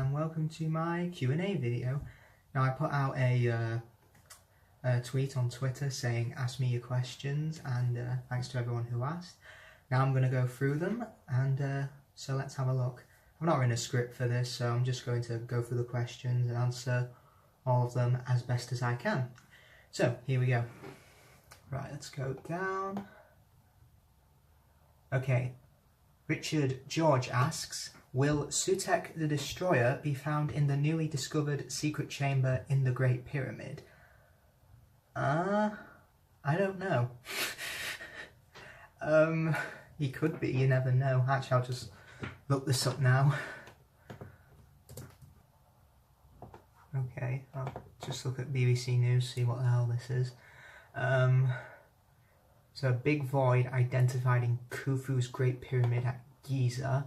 and welcome to my Q&A video. Now I put out a tweet on Twitter saying ask me your questions, and thanks to everyone who asked. Now I'm going to go through them, and so let's have a look. I've not written a script for this, so I'm just going to go through the questions and answer all of them as best as I can. So here we go. Right, let's go down. Okay, Richard George asks, will Sutech the Destroyer be found in the newly discovered secret chamber in the Great Pyramid? I don't know. He could be, you never know. Actually, I'll just look this up now. Okay, I'll just look at BBC News, see what the hell this is. So a big void identified in Khufu's Great Pyramid at Giza.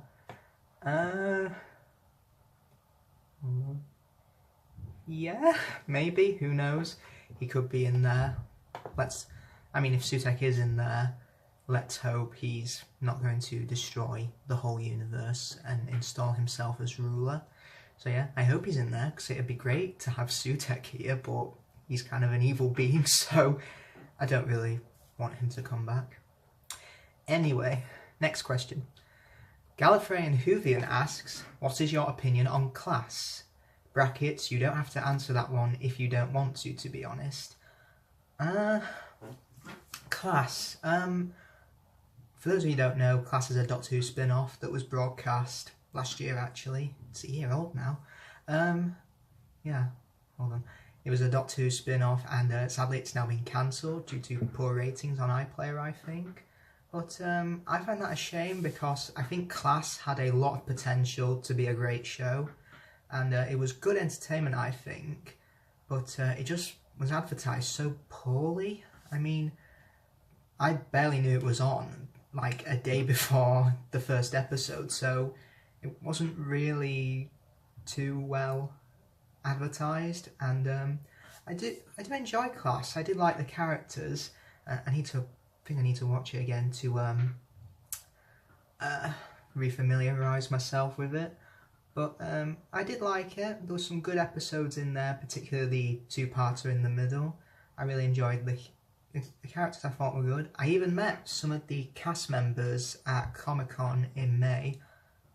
Yeah, maybe, who knows? He could be in there. I mean, if Sutech is in there, let's hope he's not going to destroy the whole universe and install himself as ruler. So yeah, I hope he's in there, because it'd be great to have Sutech here, but he's kind of an evil being, so I don't really want him to come back. Anyway, next question. Gallifreyan Whovian asks, what is your opinion on Class? Brackets, you don't have to answer that one if you don't want to be honest. Class. For those of you who don't know, Class is a Doctor Who spin-off that was broadcast last year actually. It's a year old now. Yeah, hold on. It was a Doctor Who spin-off, and sadly it's now been cancelled due to poor ratings on iPlayer, I think. But I find that a shame, because I think Class had a lot of potential to be a great show, and it was good entertainment, I think, but it just was advertised so poorly. I mean, I barely knew it was on, like a day before the first episode, so it wasn't really too well advertised, and I do enjoy Class. I did like the characters. I think I need to watch it again to re-familiarise myself with it. But I did like it. There were some good episodes in there, particularly the two-parter in the middle. I really enjoyed the characters. I thought were good. I even met some of the cast members at Comic-Con in May.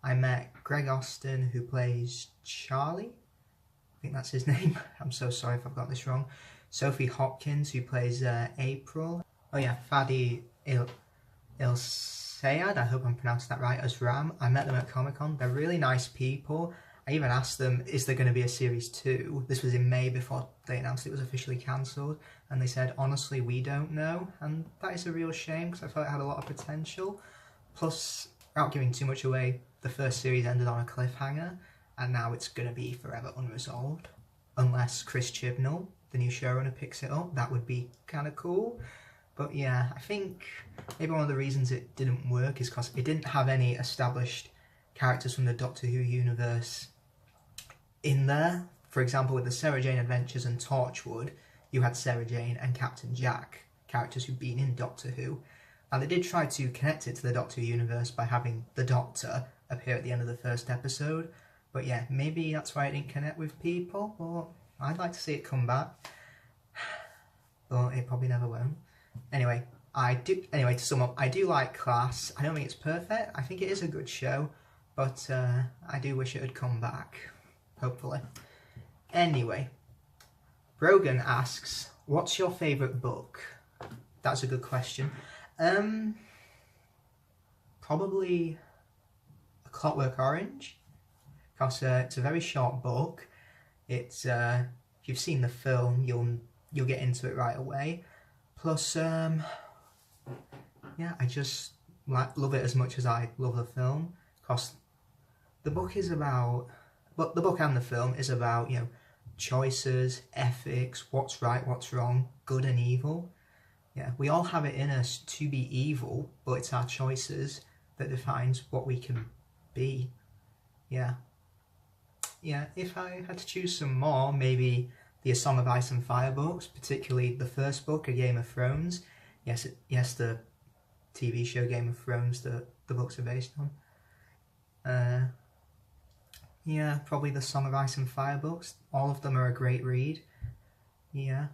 I met Greg Austin, who plays Charlie. I think that's his name. I'm so sorry if I've got this wrong. Sophie Hopkins, who plays April. Oh yeah, Fadi Il-Sayad, I hope I'm pronouncing that right, as Ram. I met them at Comic-Con. They're really nice people. I even asked them, is there going to be a series 2? This was in May before they announced it was officially cancelled. And they said, honestly, we don't know. And that is a real shame, because I felt it had a lot of potential. Plus, without giving too much away, the first series ended on a cliffhanger, and now it's going to be forever unresolved. Unless Chris Chibnall, the new showrunner, picks it up. That would be kind of cool. But yeah, I think maybe one of the reasons it didn't work is because it didn't have any established characters from the Doctor Who universe in there. For example, with the Sarah Jane Adventures and Torchwood, you had Sarah Jane and Captain Jack, characters who'd been in Doctor Who. And they did try to connect it to the Doctor Who universe by having the Doctor appear at the end of the first episode. But yeah, maybe that's why it didn't connect with people. But I'd like to see it come back. But it probably never won't. Anyway, to sum up, I do like Class. I don't think it's perfect. I think it is a good show, but I do wish it had come back, hopefully. Anyway, Brogan asks, what's your favourite book? That's a good question. Probably A Clockwork Orange, because it's a very short book. It's if you've seen the film, you'll get into it right away. Plus, yeah, I just love it as much as I love the film, because the book and the film is about, you know, choices, ethics, what's right, what's wrong, good and evil. Yeah, we all have it in us to be evil, but it's our choices that defines what we can be. Yeah. Yeah, if I had to choose some more, maybe the A Song of Ice and Fire books, particularly the first book, A Game of Thrones. Yes, the TV show Game of Thrones that the books are based on. Yeah, probably the Song of Ice and Fire books. All of them are a great read. Yeah,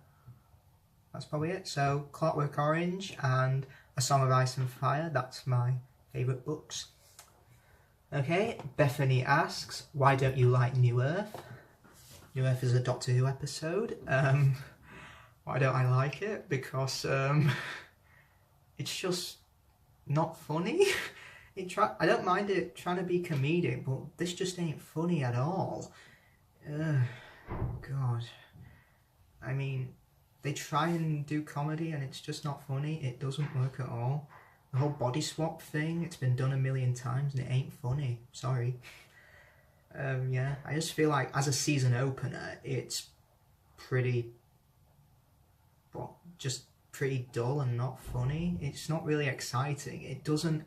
that's probably it. So Clockwork Orange and A Song of Ice and Fire, that's my favourite books. Okay, Bethany asks, why don't you like New Earth? New Earth is a Doctor Who episode. Why don't I like it? Because it's just not funny. I don't mind it trying to be comedic, but this just ain't funny at all. God. I mean, they try and do comedy and it's just not funny. It doesn't work at all. The whole body swap thing, it's been done a million times and it ain't funny. Sorry. Yeah, I just feel like as a season opener, it's pretty, well, just pretty dull and not funny. It's not really exciting. It doesn't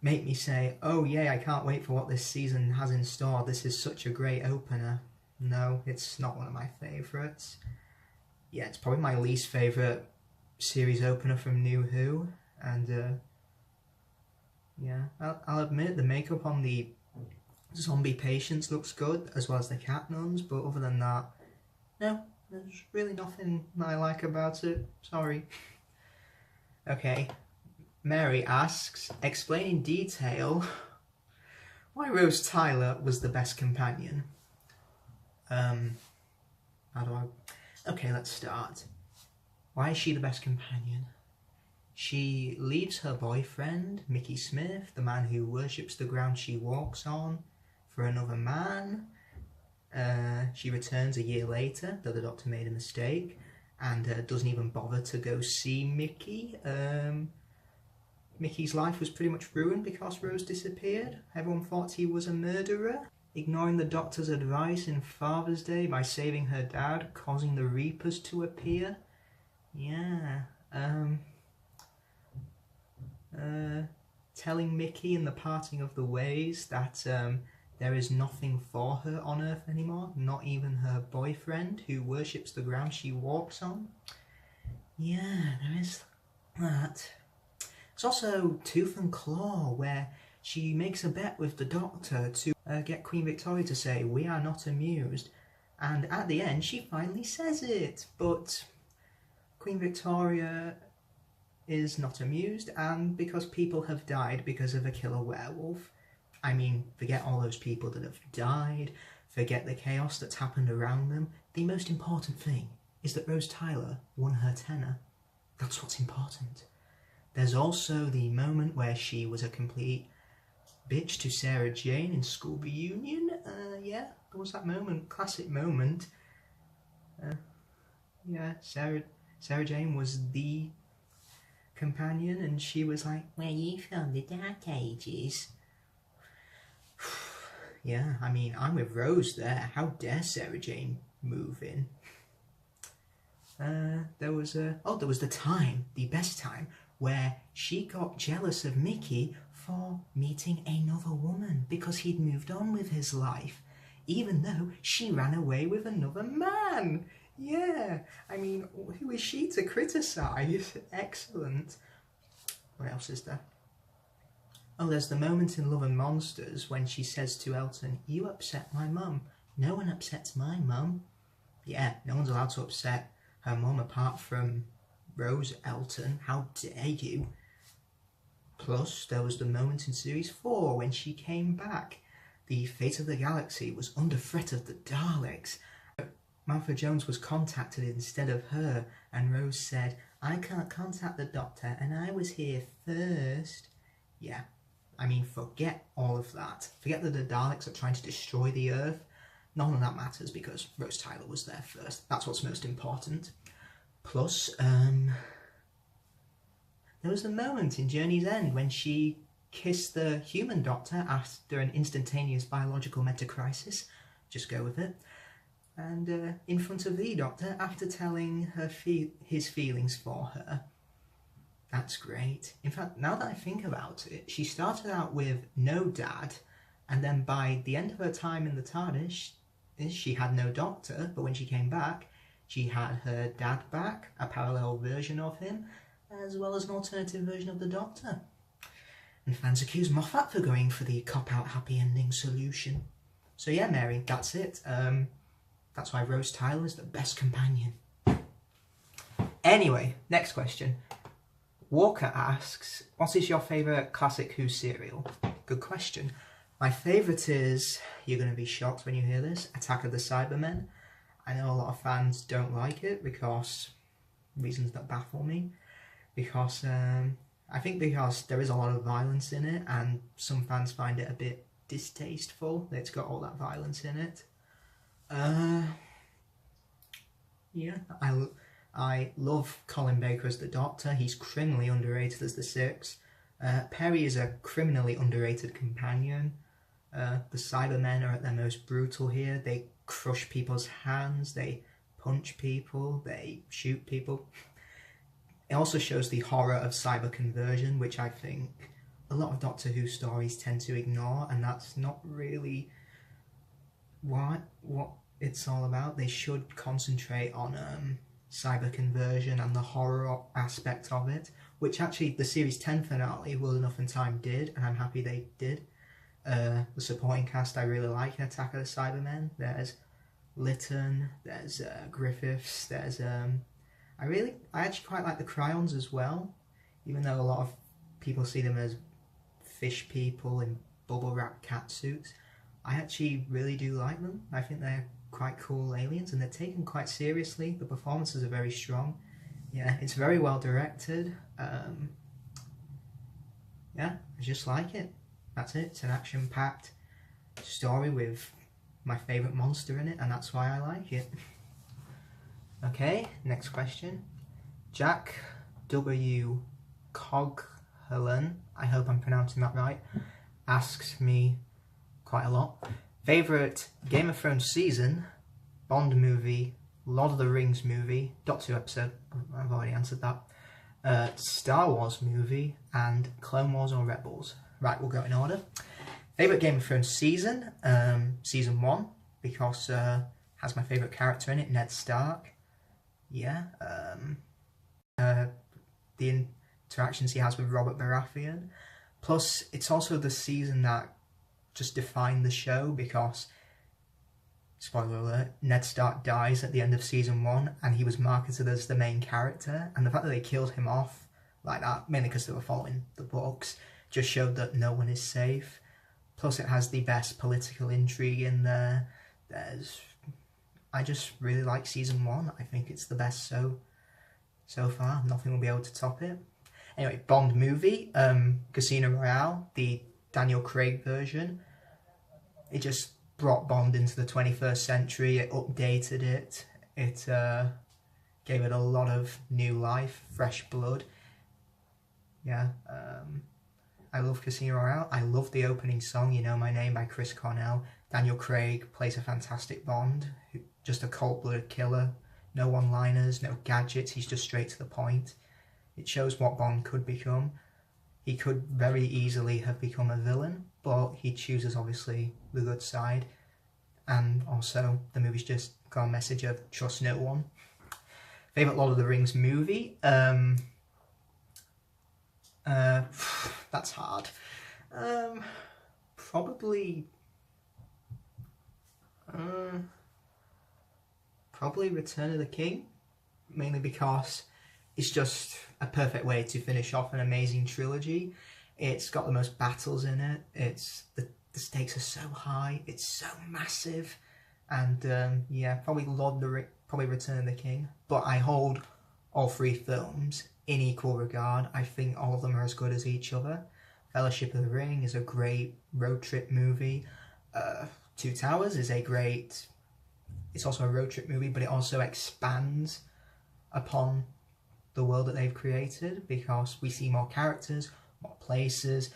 make me say, oh yay, I can't wait for what this season has in store. This is such a great opener. No, it's not one of my favourites. Yeah, it's probably my least favourite series opener from New Who. And yeah, I'll admit the makeup on the zombie patients looks good, as well as the cat nuns, but other than that, no, there's really nothing I like about it. Sorry. Okay, Mary asks, explain in detail why Rose Tyler was the best companion. How do I... Okay, let's start. Why is she the best companion? She leaves her boyfriend, Mickey Smith, the man who worships the ground she walks on, for another man. She returns a year later, though the Doctor made a mistake, and doesn't even bother to go see Mickey. Mickey's life was pretty much ruined because Rose disappeared. Everyone thought he was a murderer. Ignoring the Doctor's advice in Father's Day by saving her dad, causing the Reapers to appear. Yeah. Telling Mickey in The Parting of the Ways that there is nothing for her on Earth anymore, not even her boyfriend who worships the ground she walks on. Yeah, there is that. There's also Tooth and Claw, where she makes a bet with the Doctor to get Queen Victoria to say, "We are not amused," and at the end she finally says it, but Queen Victoria is not amused, and because people have died because of a killer werewolf. I mean, forget all those people that have died, forget the chaos that's happened around them. The most important thing is that Rose Tyler won her tenner. That's what's important. There's also the moment where she was a complete bitch to Sarah Jane in school reunion. Yeah, there was that moment, classic moment. Yeah, Sarah Jane was the companion, and she was like, "Where you from, the Dark Ages?" Yeah, I mean, I'm with Rose there. How dare Sarah Jane move in? There was the time, the best time, where she got jealous of Mickey for meeting another woman because he'd moved on with his life, even though she ran away with another man. Yeah, I mean, who is she to criticise? Excellent. What else is there? Oh, there's the moment in Love and Monsters when she says to Elton, "You upset my mum." No one upsets my mum. Yeah, no one's allowed to upset her mum apart from Rose Elton. How dare you? Plus, there was the moment in Series 4 when she came back. The fate of the galaxy was under threat of the Daleks. Martha Jones was contacted instead of her, and Rose said, "I can't contact the Doctor, and I was here first." Yeah, I mean, forget all of that. Forget that the Daleks are trying to destroy the Earth. None of that matters because Rose Tyler was there first. That's what's most important. Plus, there was the moment in Journey's End when she kissed the human Doctor after an instantaneous biological meta-crisis. Just go with it. And in front of the Doctor after telling her his feelings for her. That's great. In fact, now that I think about it, she started out with no dad, and then by the end of her time in the TARDIS, she had no Doctor, but when she came back, she had her dad back, a parallel version of him, as well as an alternative version of the Doctor. And fans accuse Moffat for going for the cop-out happy ending solution. So yeah, Mary, that's it. That's why Rose Tyler is the best companion. Anyway, next question. Walker asks, what is your favourite classic Who serial? Good question. My favourite is, you're going to be shocked when you hear this, Attack of the Cybermen. I know a lot of fans don't like it because reasons that baffle me. Because I think because there is a lot of violence in it, and some fans find it a bit distasteful that it's got all that violence in it. Yeah, I love Colin Baker as the Doctor. He's criminally underrated as the Six. Perry is a criminally underrated companion. The Cybermen are at their most brutal here. They crush people's hands, they punch people, they shoot people. It also shows the horror of cyber conversion, which I think a lot of Doctor Who stories tend to ignore, and that's not really what it's all about. They should concentrate on cyber conversion and the horror aspect of it, which actually the Series 10 finale, World Enough and Time, did, and I'm happy they did. The supporting cast I really like in Attack of the Cybermen. There's Lytton, there's Griffiths, there's I actually quite like the Cryons as well, even though a lot of people see them as fish people in bubble wrap cat suits. I actually really do like them. I think they're quite cool aliens, and they're taken quite seriously. The performances are very strong. Yeah, it's very well directed. Yeah, I just like it. That's it. It's an action-packed story with my favourite monster in it, and that's why I like it. Okay, next question. Jack W. Coghelan, I hope I'm pronouncing that right, asks me quite a lot. Favourite Game of Thrones season, Bond movie, Lord of the Rings movie, Doctor Who episode, I've already answered that, Star Wars movie, and Clone Wars or Rebels. Right, we'll go in order. Favourite Game of Thrones season, season 1, because has my favourite character in it, Ned Stark. Yeah, the interactions he has with Robert Baratheon. Plus, it's also the season that just defined the show because, spoiler alert, Ned Stark dies at the end of season 1 and he was marketed as the main character, and the fact that they killed him off like that, mainly because they were following the books, just showed that no one is safe. Plus, it has the best political intrigue in there. I just really like season 1. I think it's the best so far. Nothing will be able to top it. Anyway, Bond movie, Casino Royale, the Daniel Craig version. It just brought Bond into the 21st century. It updated it. It gave it a lot of new life, fresh blood. Yeah, I love Casino Royale. I love the opening song, You Know My Name, by Chris Cornell. Daniel Craig plays a fantastic Bond, just a cold-blooded killer. No one-liners, no gadgets, he's just straight to the point. It shows what Bond could become. He could very easily have become a villain, but he chooses, obviously, the good side. And also, the movie's just got a message of trust no one. Favourite Lord of the Rings movie? That's hard. Probably Return of the King, mainly because it's just a perfect way to finish off an amazing trilogy. It's got the most battles in it. It's the stakes are so high. It's so massive, and yeah, probably Return of the King. But I hold all three films in equal regard. I think all of them are as good as each other. Fellowship of the Ring is a great road trip movie. Two Towers is it's also a road trip movie, but it also expands upon the world that they've created because we see more characters, more places,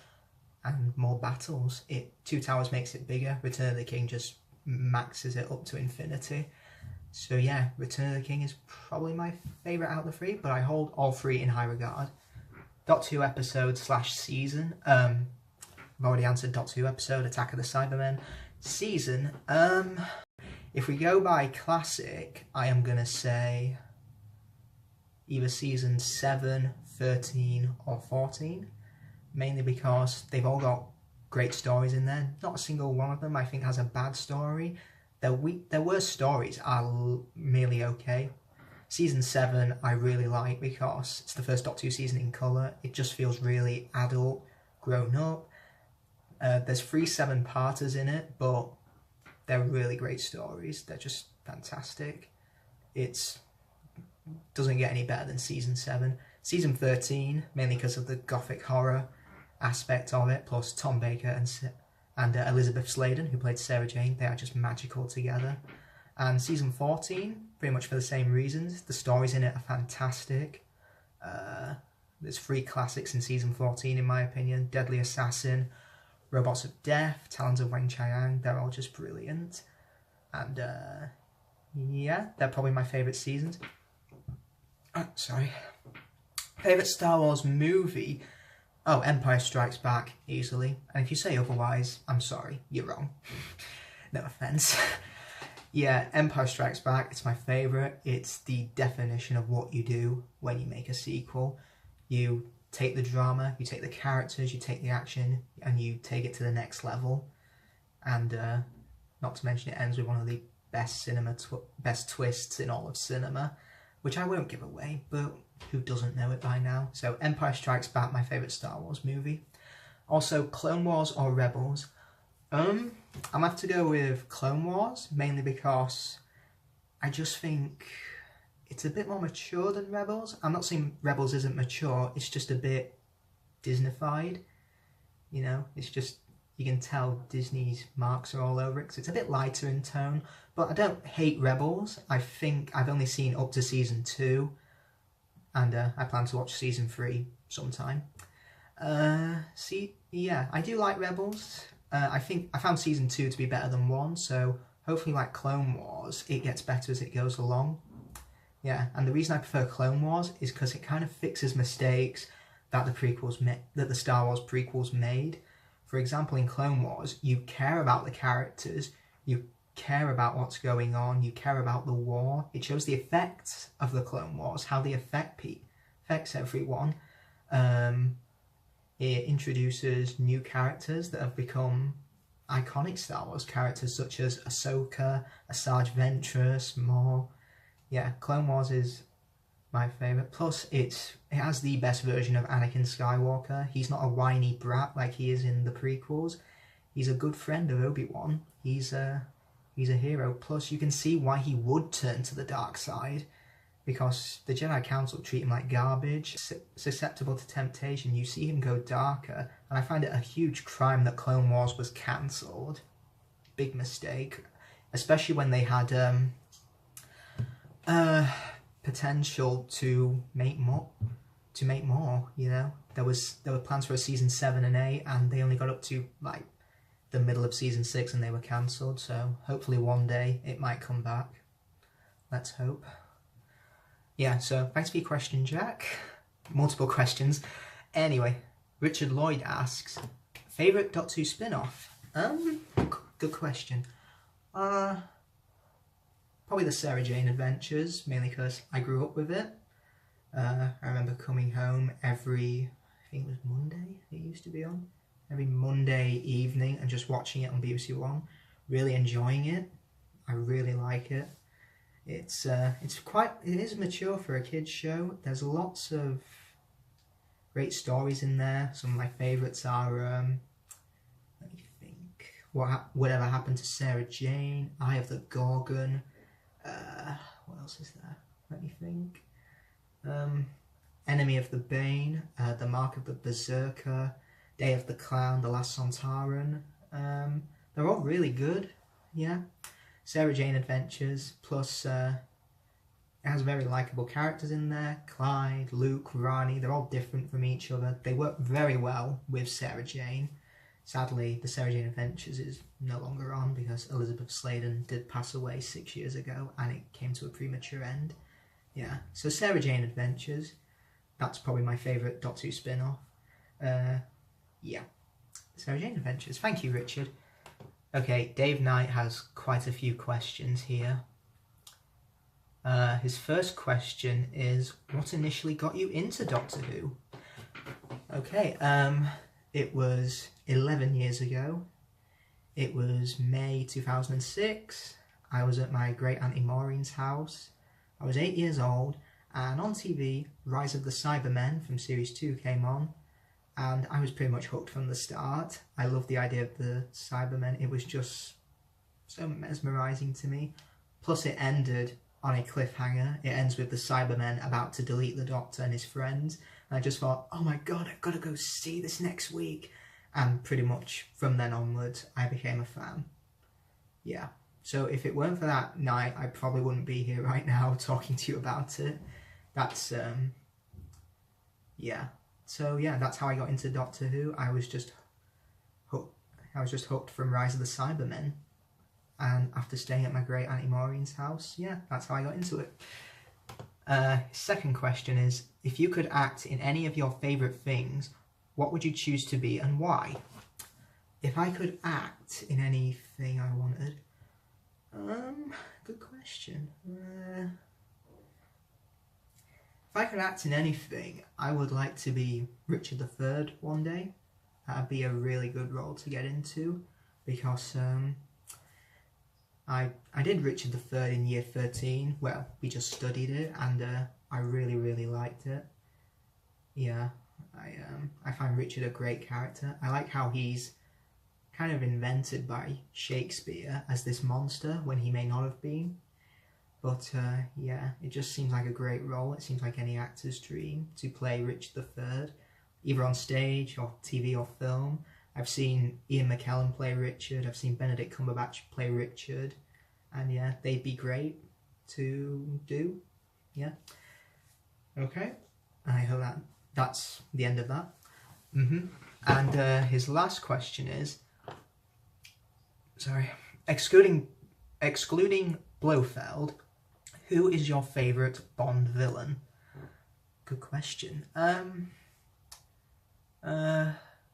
and more battles. Two Towers makes it bigger. Return of the King just maxes it up to infinity. So yeah, Return of the King is probably my favourite out of the three, but I hold all three in high regard. Doctor Who episode / season. I've already answered Doctor Who episode, Attack of the Cybermen. Season, if we go by classic, I am going to say either season 7, 13 or 14, mainly because they've all got great stories in there. Not a single one of them I think has a bad story. Their worst stories are merely okay. Season 7 I really like because it's the first Doctor Who season in colour. It just feels really adult, grown up. There's 3 7-parters in it, but they're really great stories. They're just fantastic. It doesn't get any better than Season 7. Season 13, mainly because of the gothic horror aspect of it, plus Tom Baker and Elizabeth Sladen, who played Sarah Jane. They are just magical together. And Season 14, pretty much for the same reasons. The stories in it are fantastic. There's 3 classics in Season 14, in my opinion. Deadly Assassin, Robots of Death, Talons of Weng-Chiang. They're all just brilliant. And, yeah, they're probably my favourite seasons. Sorry. Favourite Star Wars movie? Oh, Empire Strikes Back, easily. And if you say otherwise, I'm sorry, you're wrong. No offence. Yeah, Empire Strikes Back, it's my favourite. It's the definition of what you do when you make a sequel. You take the drama, you take the characters, you take the action, and you take it to the next level. And not to mention it ends with one of the best best twists in all of cinema, which I won't give away, but who doesn't know it by now? So Empire Strikes Back, my favourite Star Wars movie. Also, Clone Wars or Rebels? I'm gonna have to go with Clone Wars, mainly because I just think it's a bit more mature than Rebels. I'm not saying Rebels isn't mature, it's just a bit Disneyfied. You know, it's just, you can tell Disney's marks are all over it, because it's a bit lighter in tone. But I don't hate Rebels. I think I've only seen up to Season 2, and I plan to watch Season 3 sometime. Yeah, I do like Rebels. I think I found Season 2 to be better than 1, so hopefully, like Clone Wars, it gets better as it goes along. Yeah, and the reason I prefer Clone Wars is because it kind of fixes mistakes that the Star Wars prequels made. For example, in Clone Wars, you care about the characters, you care about what's going on, you care about the war. It shows the effects of the Clone Wars, how they affects everyone. It introduces new characters that have become iconic Star Wars characters, such as Ahsoka, Asajj Ventress, Maul. Yeah, Clone Wars is my favourite. Plus, it has the best version of Anakin Skywalker. He's not a whiny brat like he is in the prequels. He's a good friend of Obi-Wan. He's a hero. Plus, you can see why he would turn to the dark side, because the Jedi Council treat him like garbage, susceptible to temptation. You see him go darker, and I find it a huge crime that Clone Wars was cancelled. Big mistake, especially when they had potential to make more. You know, there were plans for a Season 7 and 8, and they only got up to like the middle of Season 6, and they were cancelled. So hopefully one day it might come back. Let's hope. Yeah, so thanks for your question, Jack. Multiple questions. Anyway, Richard Lloyd asks, favourite Doctor Who spin-off? Good question. Probably the Sarah Jane Adventures, mainly because I grew up with it. I remember coming home every, I think it was Monday it used to be on, every Monday evening and just watching it on BBC One, really enjoying it. I really like it. It is mature for a kids show. There's lots of great stories in there. Some of my favourites are, let me think, Whatever Happened to Sarah Jane, Eye of the Gorgon, what else is there? Let me think. Enemy of the Bane, The Mark of the Berserker, Day of the Clown, The Last Sontaran. They're all really good, yeah. Sarah Jane Adventures, plus it has very likeable characters in there. Clyde, Luke, Rani, they're all different from each other. They work very well with Sarah Jane. Sadly, the Sarah Jane Adventures is no longer on because Elizabeth Sladen did pass away 6 years ago and it came to a premature end. Yeah, so Sarah Jane Adventures, that's probably my favourite Doctor Who spin-off. Yeah, Sarah Jane Adventures. Thank you, Richard. Okay, Dave Knight has quite a few questions here. His first question is, what initially got you into Doctor Who? Okay, It was 11 years ago. It was May 2006. I was at my great auntie Maureen's house. I was 8 years old, and on TV, Rise of the Cybermen from Series 2 came on, and I was pretty much hooked from the start. I loved the idea of the Cybermen. It was just so mesmerising to me. Plus it ended on a cliffhanger. It ends with the Cybermen about to delete the Doctor and his friends. And I just thought, oh my god, I've got to go see this next week. And pretty much from then onwards, I became a fan. Yeah. So if it weren't for that night, I probably wouldn't be here right now talking to you about it. That's, yeah. So yeah, that's how I got into Doctor Who. I was just hooked from Rise of the Cybermen. And after staying at my great auntie Maureen's house, yeah, that's how I got into it. Second question is, if you could act in any of your favourite things, what would you choose to be and why? If I could act in anything I wanted, good question. If I could act in anything, I would like to be Richard III one day. That'd be a really good role to get into, because I did Richard III in year 13. Well, we just studied it, and I really, really liked it. Yeah, I find Richard a great character. I like how he's kind of invented by Shakespeare as this monster when he may not have been. But yeah, it just seems like a great role. It seems like any actor's dream to play Richard III, either on stage or TV or film. I've seen Ian McKellen play Richard, I've seen Benedict Cumberbatch play Richard, and yeah, they'd be great to do, yeah. Okay, I hope that's the end of that. And his last question is, sorry, excluding Blofeld, who is your favourite Bond villain? Good question.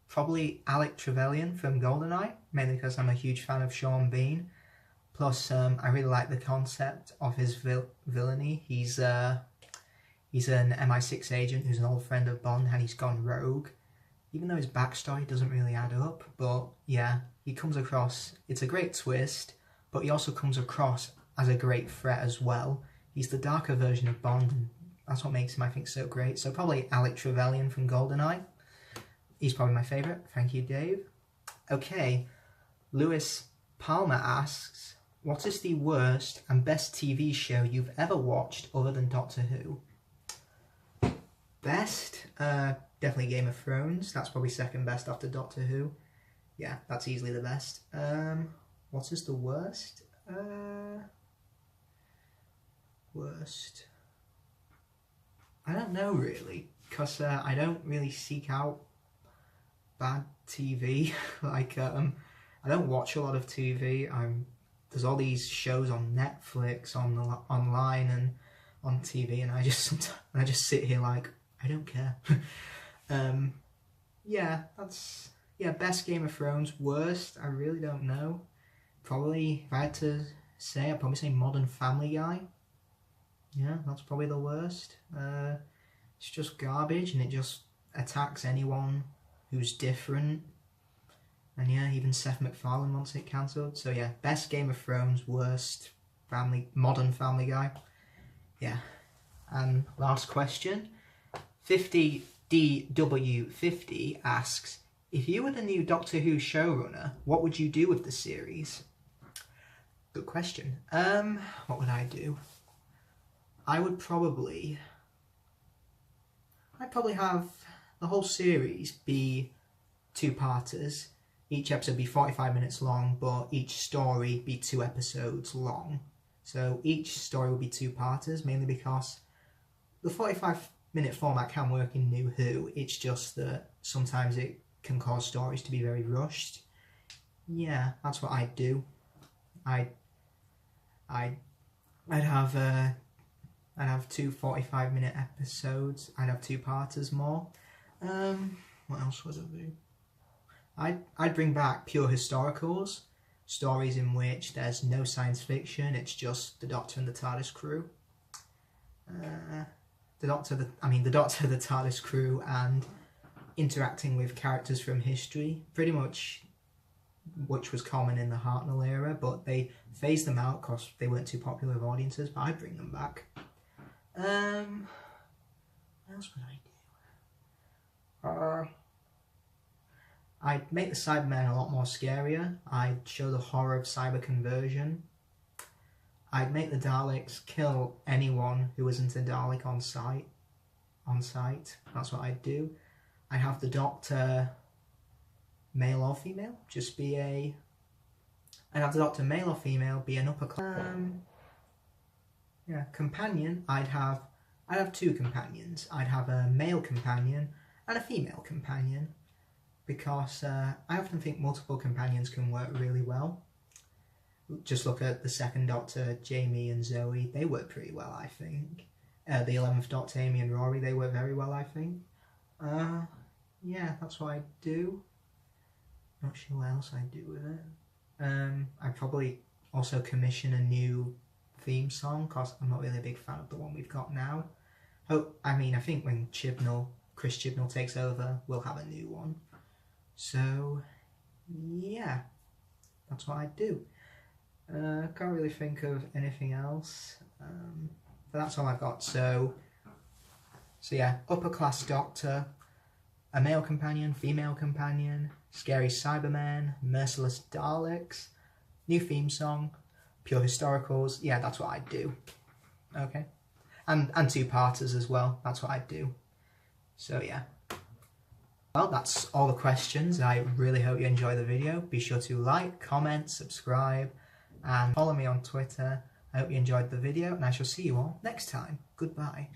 Probably Alec Trevelyan from GoldenEye, mainly because I'm a huge fan of Sean Bean. Plus, I really like the concept of his villainy. He's an MI6 agent who's an old friend of Bond, and he's gone rogue. Even though his backstory doesn't really add up, but yeah, he comes across, it's a great twist, but he also comes across as a great threat as well. He's the darker version of Bond, and that's what makes him, I think, so great. So probably Alec Trevelyan from GoldenEye. He's probably my favourite. Thank you, Dave. Okay, Lewis Palmer asks, what is the worst and best TV show you've ever watched other than Doctor Who? Best? Definitely Game of Thrones. That's probably second best after Doctor Who. Yeah, that's easily the best. What is the worst? Worst? I don't know, really, because I don't really seek out bad TV. Like, I don't watch a lot of TV. There's all these shows on Netflix, online and on TV, and I just sit here like, I don't care. Yeah, best Game of Thrones. Worst, I really don't know. Probably, if I had to say, I'd probably say Modern Family Guy. Yeah, that's probably the worst. It's just garbage, and it just attacks anyone who's different. And yeah, even Seth MacFarlane wants it cancelled. So yeah, best Game of Thrones, worst Modern Family Guy. Yeah. And last question. 50DW50 asks, if you were the new Doctor Who showrunner, what would you do with the series? Good question. What would I do? I'd probably have the whole series be two-parters. Each episode be 45 minutes long, but each story be 2 episodes long. So each story will be two-parters, mainly because the 45-minute format can work in New Who. It's just that sometimes it can cause stories to be very rushed. Yeah, that's what I'd do. I'd have 2 45-minute episodes. I'd have two-parters more. What else would I do? I'd bring back pure historicals, stories in which there's no science fiction, it's just the Doctor and the TARDIS crew. The Doctor, the TARDIS crew, and interacting with characters from history, pretty much, which was common in the Hartnell era, but they phased them out because they weren't too popular with audiences, but I'd bring them back. What else would I do? I'd make the Cybermen a lot more scarier. I'd show the horror of cyber conversion. I'd make the Daleks kill anyone who isn't a Dalek on sight. That's what I'd do. I'd have the Doctor male or female, I'd have the Doctor male or female be an upper class. Companion, I'd have 2 companions. I'd have a male companion and a female companion, because I often think multiple companions can work really well. Just look at the second Doctor, Jamie and Zoe, they work pretty well, I think. The 11th Doctor, Amy and Rory, they work very well, I think. Yeah, that's what I'd do. Not sure what else I'd do with it. I'd probably also commission a new theme song, because I'm not really a big fan of the one we've got now. I think when Chris Chibnall takes over, we'll have a new one. So, yeah, that's what I'd do. Can't really think of anything else, but that's all I've got. So yeah, upper class Doctor, a male companion, female companion, scary Cybermen, merciless Daleks, new theme song, pure historicals. Yeah, that's what I'd do. Okay, and 2-parters as well. That's what I'd do. So yeah. Well, that's all the questions. I really hope you enjoy the video. Be sure to like, comment, subscribe, and follow me on Twitter. I hope you enjoyed the video, and I shall see you all next time. Goodbye.